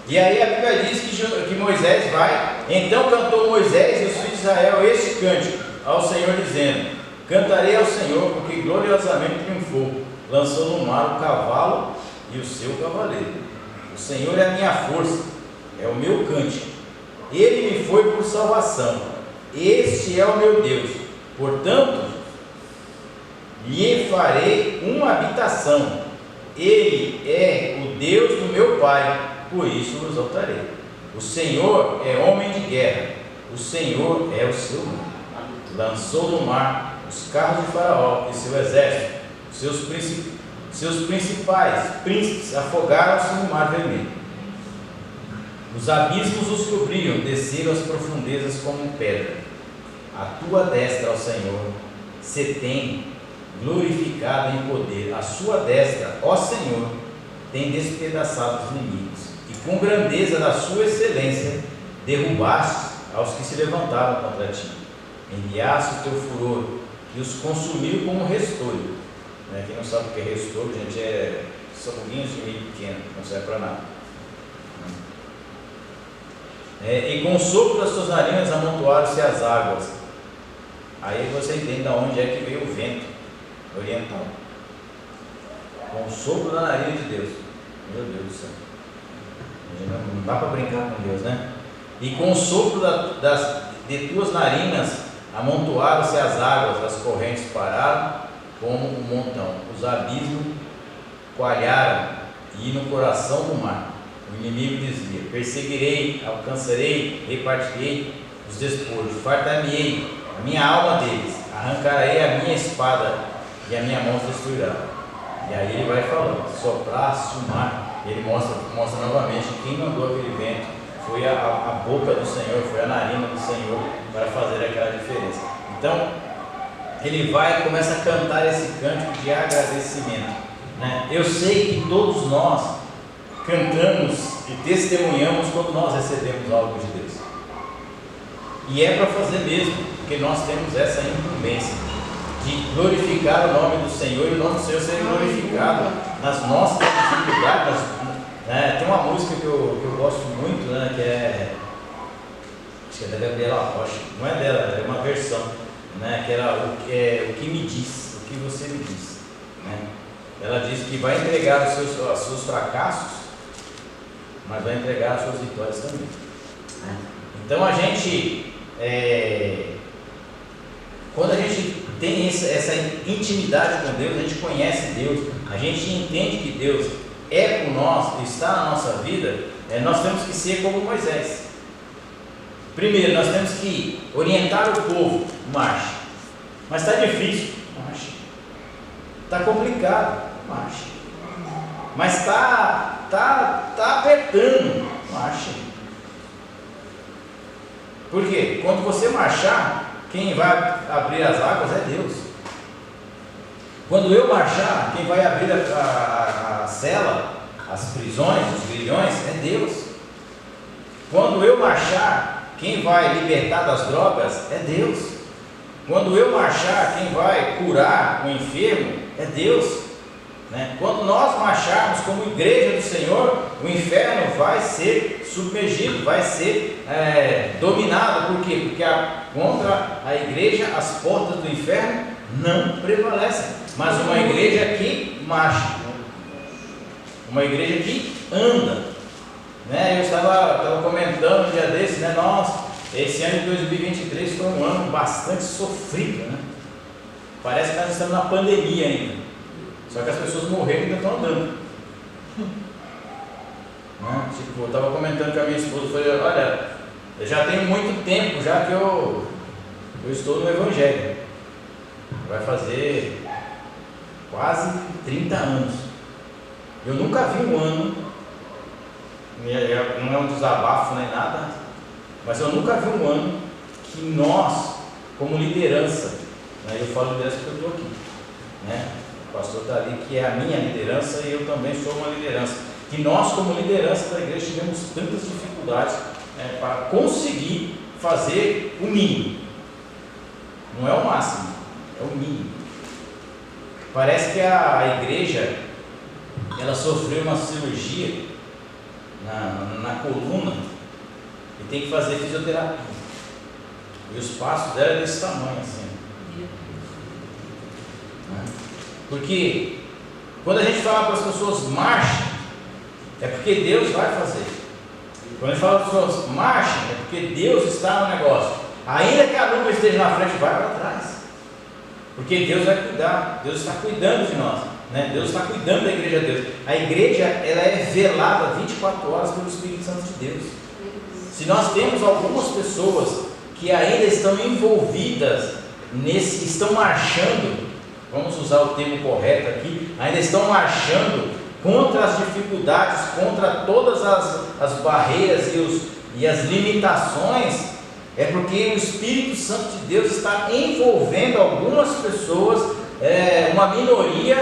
E aí a Bíblia diz que Moisés vai. Então cantou Moisés e os filhos de Israel este cântico ao Senhor, dizendo: cantarei ao Senhor, porque gloriosamente triunfou, lançou no mar o cavalo e o seu cavaleiro. O Senhor é a minha força, é o meu cântico, ele me foi por salvação, este é o meu Deus, portanto lhe farei uma habitação, ele é o Deus do meu pai, por isso o exaltarei. O Senhor é homem de guerra, o Senhor é o seu nome. Lançou no mar os carros de Faraó e seu exército, seus principais príncipes afogaram-se no mar vermelho. Os abismos os cobriam, desceram as profundezas como pedra. A tua destra, ó Senhor, se tem glorificado em poder. A sua destra, ó Senhor, tem despedaçado os inimigos, e com grandeza da sua excelência derrubaste aos que se levantaram contra ti. Enviaste o teu furor, que os consumiu como restolho. Quem não sabe o que é restolho, gente, são bolinhos de milho pequeno, não serve para nada. E com o sopro das suas narinas amontoaram-se as águas. Aí você entende de onde é que veio o vento oriental. Com o sopro da narina de Deus. Meu Deus do céu. Não dá para brincar com Deus, né? E com o sopro de tuas narinas amontoaram-se as águas, as correntes pararam como um montão. Os abismos coalharam e no coração do mar. O inimigo dizia: perseguirei, alcançarei, repartirei os despojos, fartar-me-ei a minha alma deles, arrancarei a minha espada e a minha mão os destruirá. E aí ele vai falando: soprasse o mar. Ele mostra novamente que quem mandou aquele vento foi a boca do Senhor, foi a narina do Senhor para fazer aquela diferença. Então ele vai e começa a cantar esse cântico de agradecimento, né? Eu sei que todos nós cantamos e testemunhamos quando nós recebemos algo de Deus, e é para fazer mesmo, porque nós temos essa incumbência de glorificar o nome do Senhor, e o nome do Senhor ser glorificado nas nossas dificuldades, né? Tem uma música que eu gosto muito, né? Que acho que é da Gabriela Rocha, não é dela, é uma versão, né? Que era o que me diz, o que você me diz, né? Ela diz que vai entregar os seus fracassos, mas vai entregar as suas vitórias também. Então a gente, quando a gente tem essa intimidade com Deus, a gente conhece Deus, a gente entende que Deus é por nós, está na nossa vida, nós temos que ser como Moisés. Primeiro, nós temos que orientar o povo: marche. Mas está difícil, marche. Está complicado, marche. Mas está apertando, marche. Por quê? Quando você marchar, quem vai abrir as águas é Deus. Quando eu marchar, quem vai abrir a cela, as prisões, os grilhões, é Deus. Quando eu marchar, quem vai libertar das drogas é Deus. Quando eu marchar, quem vai curar o enfermo é Deus. né? Quando nós marcharmos como igreja do Senhor, o inferno vai ser submergido, vai ser dominado. Por quê? Porque contra a igreja as portas do inferno não prevalecem. Mas uma igreja que marcha, uma igreja que anda, né? Eu estava comentando um dia desse, né? Nossa, esse ano de 2023 foi um ano bastante sofrido, né? Parece que nós estamos na pandemia ainda. Só que as pessoas morreram e ainda estão andando. Né? Tipo, eu estava comentando com a minha esposa, falei, olha, eu já tenho muito tempo já que eu estou no Evangelho. Vai fazer quase 30 anos. Eu nunca vi um ano, não é um desabafo nem nada, mas eu nunca vi um ano que nós, como liderança, né, eu falo liderança porque eu estou aqui, né? O pastor está ali, que é a minha liderança, e eu também sou uma liderança. Que nós, como liderança da igreja, tivemos tantas dificuldades para conseguir fazer o mínimo. Não é o máximo, é o mínimo. Parece que a igreja, ela sofreu uma cirurgia na coluna e tem que fazer fisioterapia. E os passos dela é desse tamanho assim. Porque quando a gente fala para as pessoas marchem, é porque Deus vai fazer. Quando a gente fala para as pessoas marchem, é porque Deus está no negócio. Ainda que a nuvem esteja na frente, vai para trás. Porque Deus vai cuidar, Deus está cuidando de nós, né? Deus está cuidando da igreja de Deus. A igreja, ela é velada 24 horas pelo Espírito Santo de Deus. Se nós temos algumas pessoas que ainda estão envolvidas estão marchando, vamos usar o termo correto aqui, ainda estão marchando contra as dificuldades, contra todas as barreiras e as limitações, é porque o Espírito Santo de Deus está envolvendo algumas pessoas, uma minoria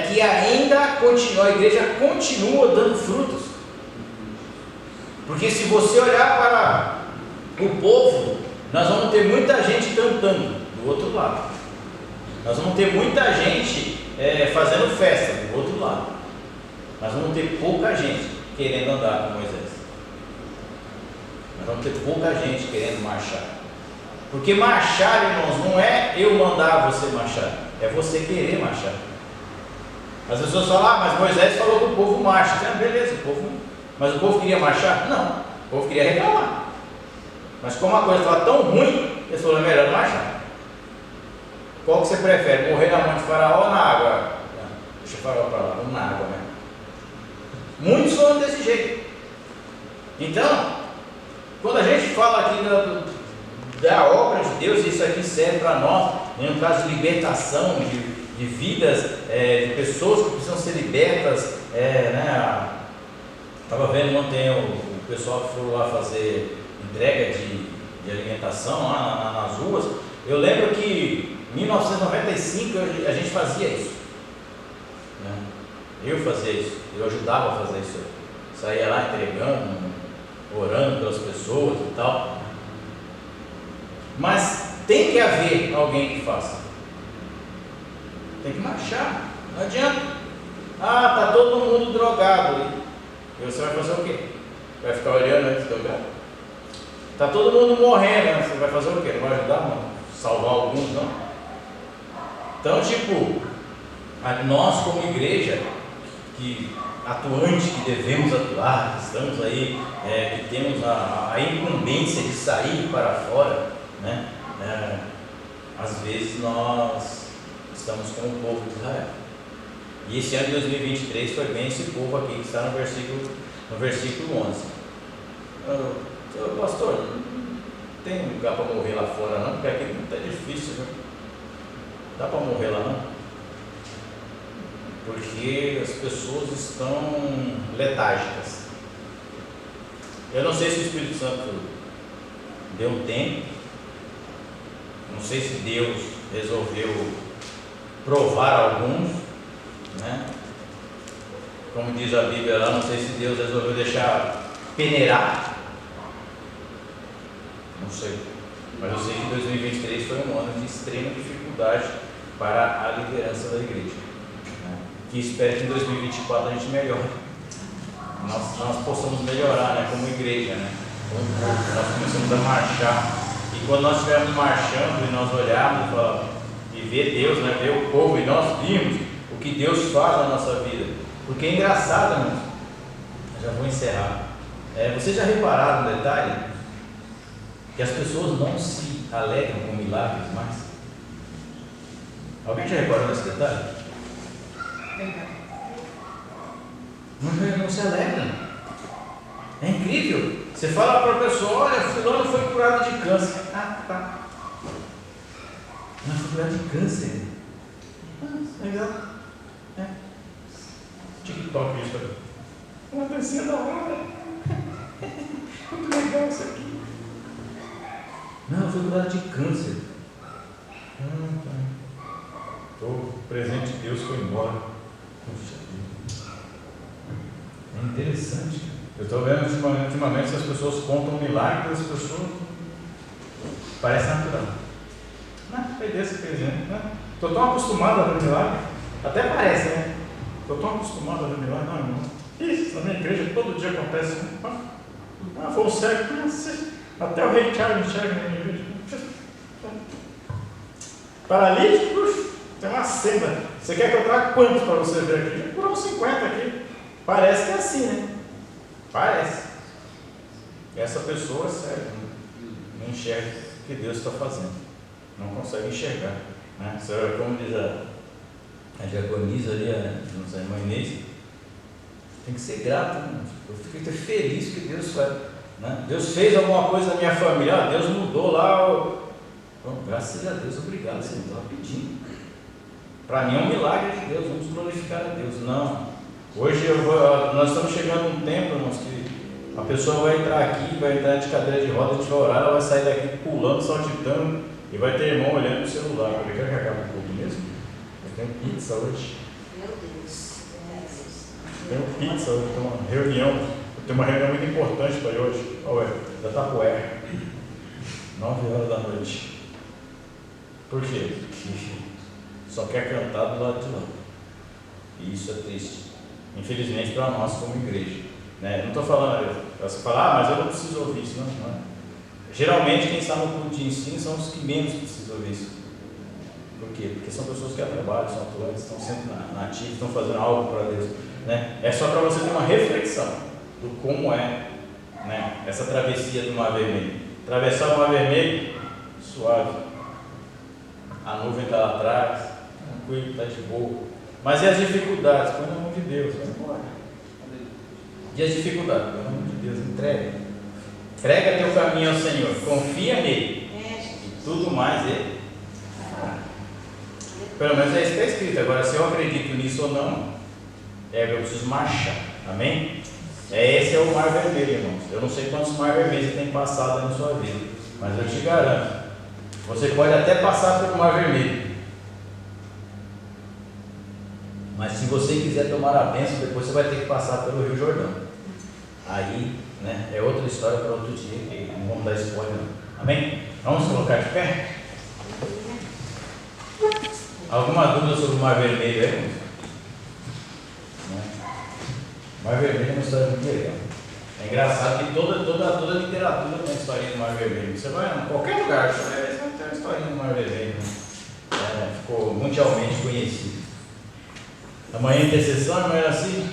que ainda continua, a igreja continua dando frutos. Porque se você olhar para o povo, nós vamos ter muita gente cantando do outro lado. Nós vamos ter muita gente fazendo festa do outro lado. Nós vamos ter pouca gente querendo andar com Moisés. Nós vamos ter pouca gente querendo marchar. Porque marchar, irmãos, não é eu mandar você marchar, é você querer marchar. As pessoas falam, mas Moisés falou que o povo marcha. Beleza, mas o povo queria marchar? Não, o povo queria reclamar. Mas como a coisa estava tão ruim, eles falaram, é melhor marchar. Qual que você prefere? Morrer na mão de Faraó ou na água? Deixa o Faraó para lá, vamos na água, né? Muitos foram desse jeito. Então, quando a gente fala aqui da obra de Deus, isso aqui serve para nós, em um caso de libertação de vidas, de pessoas que precisam ser libertas. Estava vendo ontem o pessoal que foi lá fazer entrega de alimentação lá nas ruas. Eu lembro que em 1995 a gente fazia isso, né? Eu fazia isso, eu ajudava a fazer isso, saía lá entregando, orando pelas pessoas e tal. Mas tem que haver alguém que faça, tem que marchar, não adianta. Está todo mundo drogado, e você vai fazer o quê? Vai ficar olhando antes de drogar? Está todo mundo morrendo, você vai fazer o quê? Não vai ajudar, não? Salvar alguns, não? Então, nós como igreja atuante, que devemos atuar, que estamos aí, que temos a incumbência de sair para fora, né? Às vezes nós estamos com o povo de Israel. E esse ano de 2023 foi bem esse povo aqui que está no versículo 11. Pastor, não tem lugar para morrer lá fora não, porque aqui não está difícil, viu? Dá para morrer lá não? Porque as pessoas estão letárgicas. Eu não sei se o Espírito Santo deu um tempo, não sei se Deus resolveu provar alguns, né? Como diz a Bíblia lá, não sei se Deus resolveu deixar peneirar, não sei, mas eu sei que 2023 foi um ano de extrema dificuldade para a liderança da igreja, né? que espero que em 2024 a gente melhore. Nós possamos melhorar, né, como igreja, né? Como povo, nós começamos a marchar. E quando nós estivermos marchando e nós olharmos e ver Deus, né, ver o povo, e nós vimos o que Deus faz na nossa vida. Porque é engraçado, irmãos. Eu já vou encerrar. Vocês já repararam no detalhe? Que as pessoas não se alegram com milagres mais? Alguém já reparou nesse detalhe? Não se alegram. É incrível. Você fala para a pessoa: olha, fulano foi curado de câncer. Ah, tá. Não foi curado de câncer. Legal. TikTok isso aqui. Uma dancinha da hora. Muito legal isso aqui. Não, foi curado de câncer. Tá. O presente de Deus foi embora. Puxa vida. É interessante. Eu estou vendo ultimamente as pessoas contam milagres das pessoas. Parece natural. Não, foi desse presente. Estou tão acostumado a ver milagre. Até parece, né? Estou tão acostumado a ver milagre. Não, irmão. Isso, na minha igreja todo dia acontece. Foi um cego. Até o rei Charles enxerga na minha igreja. Paralítico, tem uma senda. Você quer que eu traga quantos para você ver aqui? Por uns 50 aqui. Parece que é assim, né? Parece. Essa pessoa é cega, não enxerga o que Deus está fazendo. Não consegue enxergar. Né? Como diz a diaconisa ali, a irmã Inês, tem que ser grato. Né? Eu fico feliz que Deus faz. Né? Deus fez alguma coisa na minha família. Deus mudou lá. Bom, graças a Deus, obrigado. Você não estava pedindo. Para mim é um milagre de Deus. Vamos glorificar a Deus. Não. Hoje nós estamos chegando a um tempo, irmãos, que a pessoa vai entrar aqui, vai entrar de cadeira de roda, a gente vai orar, ela vai sair daqui pulando, saltitando, e vai ter irmão olhando no celular. Eu quero que acabe o culto mesmo. Eu tenho pizza hoje. Meu Deus. Tenho pizza hoje, tenho uma reunião. Eu tenho uma reunião muito importante para hoje. Da Tapuera. 9 horas da noite. Por quê? Porque só quer cantar do lado de lá. E isso é triste. Infelizmente para nós como igreja, né? Não estou falando, você fala, mas eu não preciso ouvir isso, não é? Geralmente quem está no culto de ensino são os que menos precisam ouvir isso. Por quê? Porque são pessoas que trabalham, são atuantes, estão sempre na ativa, estão fazendo algo para Deus, né? É só para você ter uma reflexão do como é, né, essa travessia do Mar Vermelho. Atravessar o Mar Vermelho, suave, a nuvem está lá atrás, tranquilo, está de boa. Mas e as dificuldades? Põe na mão de Deus, vai embora. E as dificuldades? Põe na mão de Deus, entrega. Entrega teu caminho ao Senhor, confia nele. E tudo mais ele. Pelo menos é isso que está escrito. Agora, se eu acredito nisso ou não, eu preciso marchar. Amém? Esse é o Mar Vermelho, irmãos. Eu não sei quantos Mar Vermelhos tem passado na sua vida, mas eu te garanto, você pode até passar pelo Mar Vermelho. Mas se você quiser tomar a bênção, depois você vai ter que passar pelo Rio Jordão. Aí, né, é outra história para outro dia, que não vamos dar spoiler. Amém? Vamos colocar de pé? Alguma dúvida sobre o Mar Vermelho aí? O Mar Vermelho é uma história muito legal. É engraçado que toda literatura tem uma historinha do Mar Vermelho. Você vai em qualquer lugar, você vai ter uma historinha do Mar Vermelho. Ficou mundialmente conhecido. Amanhã intercessão, não era assim?